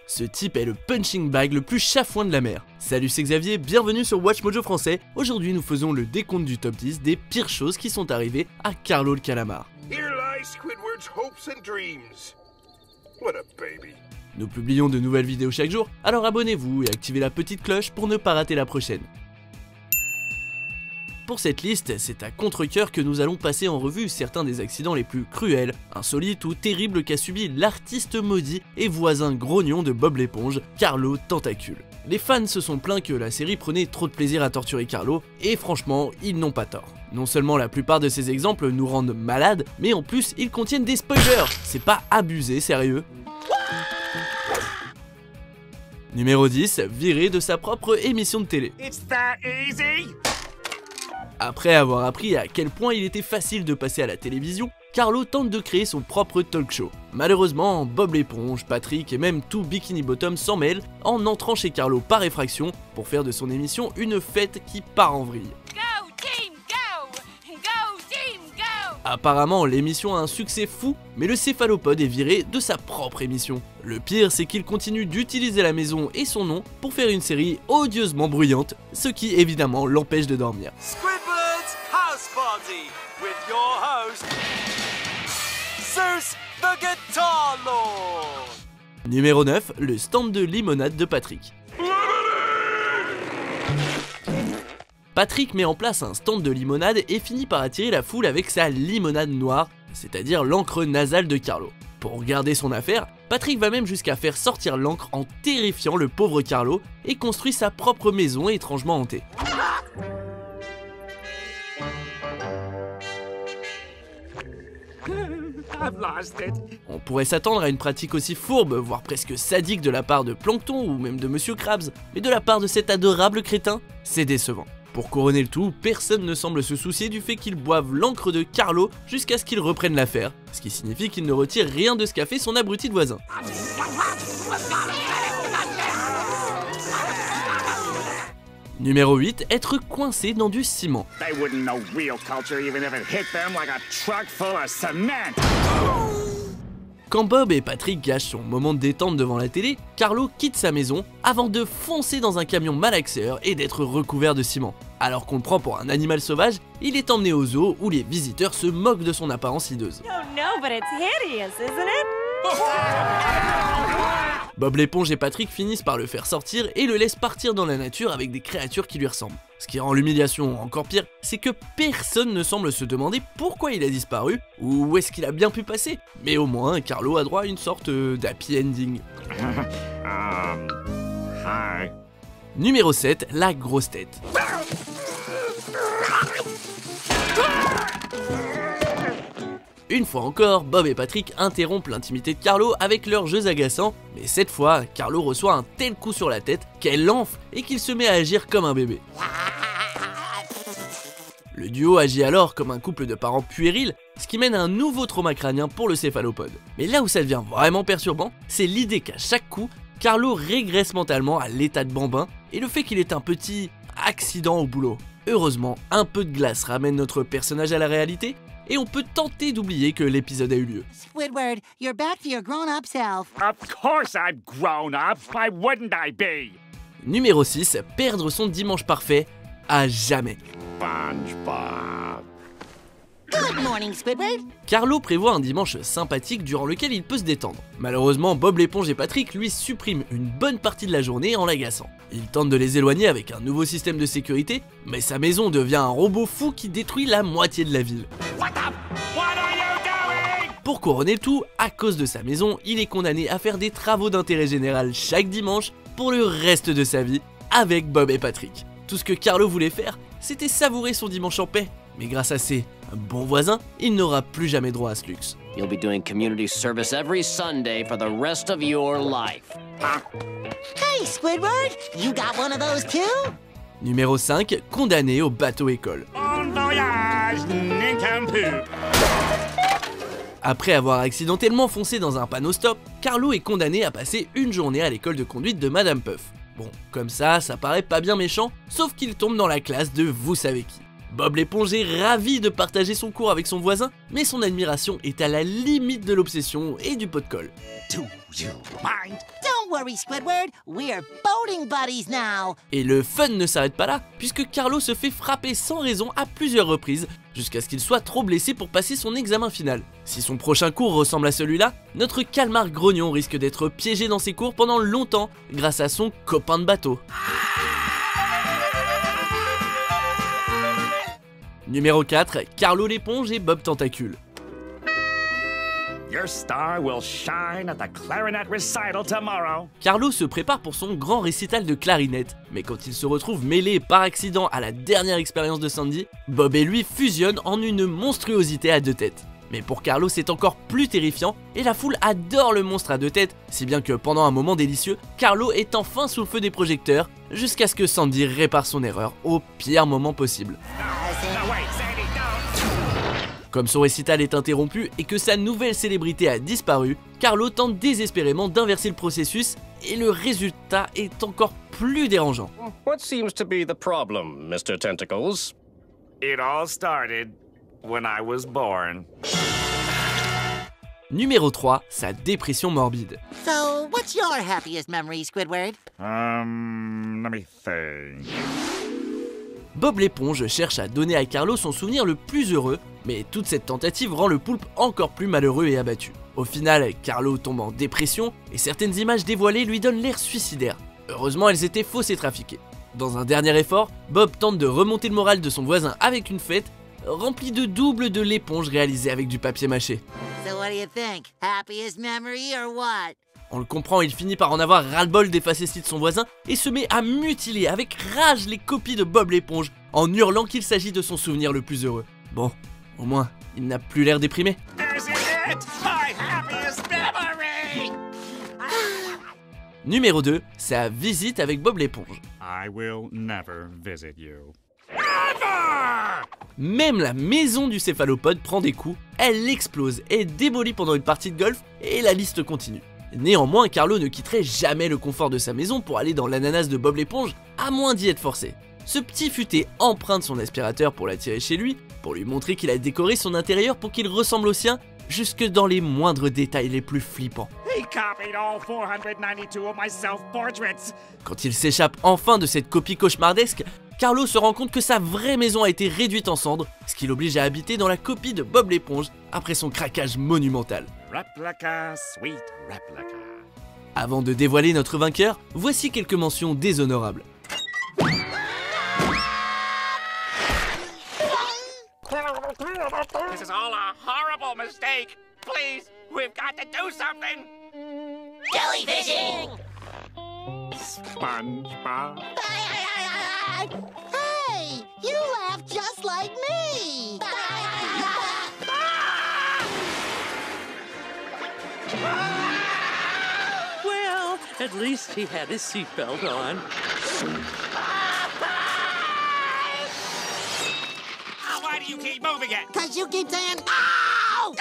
Ce type est le punching bag le plus chafouin de la mer. Salut, c'est Xavier, bienvenue sur Watch Mojo français. Aujourd'hui nous faisons le décompte du top 10 des pires choses qui sont arrivées à Carlo le calamar. Here lie Squidward's hopes and dreams. What a baby. Nous publions de nouvelles vidéos chaque jour, alors abonnez-vous et activez la petite cloche pour ne pas rater la prochaine. Pour cette liste, c'est à contre-cœur que nous allons passer en revue certains des accidents les plus cruels, insolites ou terribles qu'a subi l'artiste maudit et voisin grognon de Bob l'éponge, Carlo Tentacule. Les fans se sont plaints que la série prenait trop de plaisir à torturer Carlo, et franchement, ils n'ont pas tort. Non seulement la plupart de ces exemples nous rendent malades, mais en plus ils contiennent des spoilers. C'est pas abusé, sérieux. Numéro 10, viré de sa propre émission de télé. It's that easy. Après avoir appris à quel point il était facile de passer à la télévision, Carlo tente de créer son propre talk show. Malheureusement, Bob l'éponge, Patrick et même tout Bikini Bottom s'en mêlent en entrant chez Carlo par effraction pour faire de son émission une fête qui part en vrille. Go team, go! Go team, go! Apparemment, l'émission a un succès fou, mais le céphalopode est viré de sa propre émission. Le pire, c'est qu'il continue d'utiliser la maison et son nom pour faire une série odieusement bruyante, ce qui évidemment l'empêche de dormir. Squidward's house party with your host, Zeus the Guitar Lord. Numéro 9, le stand de limonade de Patrick. Patrick met en place un stand de limonade et finit par attirer la foule avec sa limonade noire, c'est-à-dire l'encre nasale de Carlo. Pour garder son affaire, Patrick va même jusqu'à faire sortir l'encre en terrifiant le pauvre Carlo et construit sa propre maison étrangement hantée. I've lost it. On pourrait s'attendre à une pratique aussi fourbe, voire presque sadique de la part de Plankton ou même de Monsieur Krabs, mais de la part de cet adorable crétin, c'est décevant. Pour couronner le tout, personne ne semble se soucier du fait qu'il boive l'encre de Carlo jusqu'à ce qu'il reprenne l'affaire, ce qui signifie qu'il ne retire rien de ce qu'a fait son abruti de voisin. Numéro 8, être coincé dans du ciment. They wouldn't know real culture even if it hit them like a truck full of cement. Quand Bob et Patrick gâchent son moment de détente devant la télé, Carlo quitte sa maison avant de foncer dans un camion malaxeur et d'être recouvert de ciment. Alors qu'on le prend pour un animal sauvage, il est emmené au zoo où les visiteurs se moquent de son apparence hideuse. Oh no, but it's hideous, isn't it? Bob l'éponge et Patrick finissent par le faire sortir et le laissent partir dans la nature avec des créatures qui lui ressemblent. Ce qui rend l'humiliation encore pire, c'est que personne ne semble se demander pourquoi il a disparu ou où est-ce qu'il a bien pu passer. Mais au moins, Carlo a droit à une sorte d'happy ending. Hi. Numéro 7, la grosse tête. Une fois encore, Bob et Patrick interrompent l'intimité de Carlo avec leurs jeux agaçants, mais cette fois, Carlo reçoit un tel coup sur la tête qu'elle l'enfle et qu'il se met à agir comme un bébé. Le duo agit alors comme un couple de parents puérils, ce qui mène à un nouveau trauma crânien pour le céphalopode. Mais là où ça devient vraiment perturbant, c'est l'idée qu'à chaque coup, Carlo régresse mentalement à l'état de bambin et le fait qu'il ait un petit accident au boulot. Heureusement, un peu de glace ramène notre personnage à la réalité, et on peut tenter d'oublier que l'épisode a eu lieu. Squidward, you're back to your grown-up self. Of course I've grown up. Why wouldn't I be? Numéro 6, perdre son dimanche parfait à jamais. SpongeBob. Good morning, Squidward. Carlo prévoit un dimanche sympathique durant lequel il peut se détendre. Malheureusement, Bob l'éponge et Patrick lui suppriment une bonne partie de la journée en l'agaçant. Il tente de les éloigner avec un nouveau système de sécurité, mais sa maison devient un robot fou qui détruit la moitié de la ville. What are you doing? Pour couronner le tout, à cause de sa maison, il est condamné à faire des travaux d'intérêt général chaque dimanche pour le reste de sa vie avec Bob et Patrick. Tout ce que Carlo voulait faire, c'était savourer son dimanche en paix. Mais grâce à ses bons voisins, il n'aura plus jamais droit à ce luxe. You'll be doing community service every Sunday for the rest of your life. Hey, Squidward, you got one of those too? Numéro 5, condamné au bateau école. Bon voyage, nincompoop. Après avoir accidentellement foncé dans un panneau stop, Carlo est condamné à passer une journée à l'école de conduite de Madame Puff. Bon, comme ça paraît pas bien méchant, sauf qu'il tombe dans la classe de vous savez qui. Bob l'éponge est ravi de partager son cours avec son voisin, mais son admiration est à la limite de l'obsession et du pot de colle. Do you mind? Don't Don't worry, Squidward. We're boating buddies now. Et le fun ne s'arrête pas là, puisque Carlo se fait frapper sans raison à plusieurs reprises, jusqu'à ce qu'il soit trop blessé pour passer son examen final. Si son prochain cours ressemble à celui-là, notre calmar grognon risque d'être piégé dans ses cours pendant longtemps, grâce à son copain de bateau. Numéro 4, Carlo l'éponge et Bob Tentacule. Your star will shine at the clarinet recital tomorrow. Carlo se prépare pour son grand récital de clarinette, mais quand il se retrouve mêlé par accident à la dernière expérience de Sandy, Bob et lui fusionnent en une monstruosité à deux têtes. Mais pour Carlo c'est encore plus terrifiant, et la foule adore le monstre à deux têtes, si bien que pendant un moment délicieux, Carlo est enfin sous le feu des projecteurs, jusqu'à ce que Sandy répare son erreur au pire moment possible. No, wait, Sandy, don't. Comme son récital est interrompu et que sa nouvelle célébrité a disparu, Carlo tente désespérément d'inverser le processus et le résultat est encore plus dérangeant. What seems to be the problem, Mr. Tentacles? It all started when I was born. Numéro 3, sa dépression morbide. So, what's your happiest memory, Squidward? Let me think. Bob l'éponge cherche à donner à Carlo son souvenir le plus heureux, mais toute cette tentative rend le poulpe encore plus malheureux et abattu. Au final, Carlo tombe en dépression et certaines images dévoilées lui donnent l'air suicidaire. Heureusement, elles étaient fausses et trafiquées. Dans un dernier effort, Bob tente de remonter le moral de son voisin avec une fête, remplie de doubles de l'éponge réalisée avec du papier mâché. So what do you think? Happiest memory or what? On le comprend, il finit par en avoir ras-le-bol des facéties de son voisin et se met à mutiler avec rage les copies de Bob l'éponge en hurlant qu'il s'agit de son souvenir le plus heureux. Bon, au moins, il n'a plus l'air déprimé. This is it! My happiest memory! Numéro 2, sa visite avec Bob l'éponge. I will never visit you. Même la maison du céphalopode prend des coups, elle explose, est démolie pendant une partie de golf et la liste continue. Néanmoins, Carlo ne quitterait jamais le confort de sa maison pour aller dans l'ananas de Bob l'éponge, à moins d'y être forcé. Ce petit futé emprunte son aspirateur pour l'attirer chez lui, pour lui montrer qu'il a décoré son intérieur pour qu'il ressemble au sien, jusque dans les moindres détails les plus flippants. He copied all 492 of my self-portraits. Quand il s'échappe enfin de cette copie cauchemardesque, Carlo se rend compte que sa vraie maison a été réduite en cendres, ce qui l'oblige à habiter dans la copie de Bob l'éponge après son craquage monumental. Replica, sweet replica. Avant de dévoiler notre vainqueur, voici quelques mentions déshonorables. This is all a horrible mistake. Please, we've got to do something. Jellyfishing! SpongeBob. Hey, you laugh just like me! Well, at least he had his seatbelt on. Oh, why do you keep moving it? 'Cause you keep saying, ow!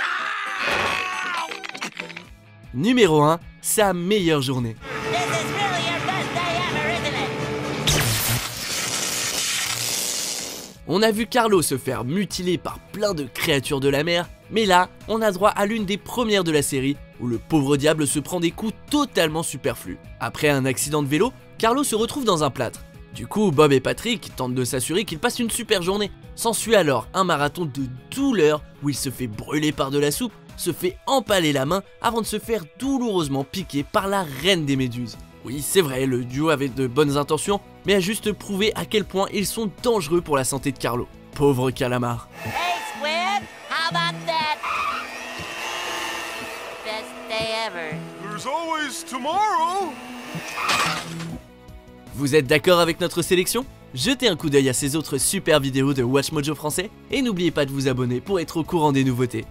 Numéro 1, sa meilleure journée. This is really your best day ever, isn't it? On a vu Carlo se faire mutiler par plein de créatures de la mer, mais là, on a droit à l'une des premières de la série, où le pauvre diable se prend des coups totalement superflus. Après un accident de vélo, Carlo se retrouve dans un plâtre. Du coup, Bob et Patrick tentent de s'assurer qu'il passe une super journée. S'ensuit alors un marathon de douleur où il se fait brûler par de la soupe, se fait empaler la main avant de se faire douloureusement piquer par la reine des méduses. Oui, c'est vrai, le duo avait de bonnes intentions, mais a juste prouvé à quel point ils sont dangereux pour la santé de Carlo. Pauvre calamar. Hey, Squid, how about that? Best day ever. There's always tomorrow. Vous êtes d'accord avec notre sélection? Jetez un coup d'œil à ces autres super vidéos de WatchMojo français et n'oubliez pas de vous abonner pour être au courant des nouveautés.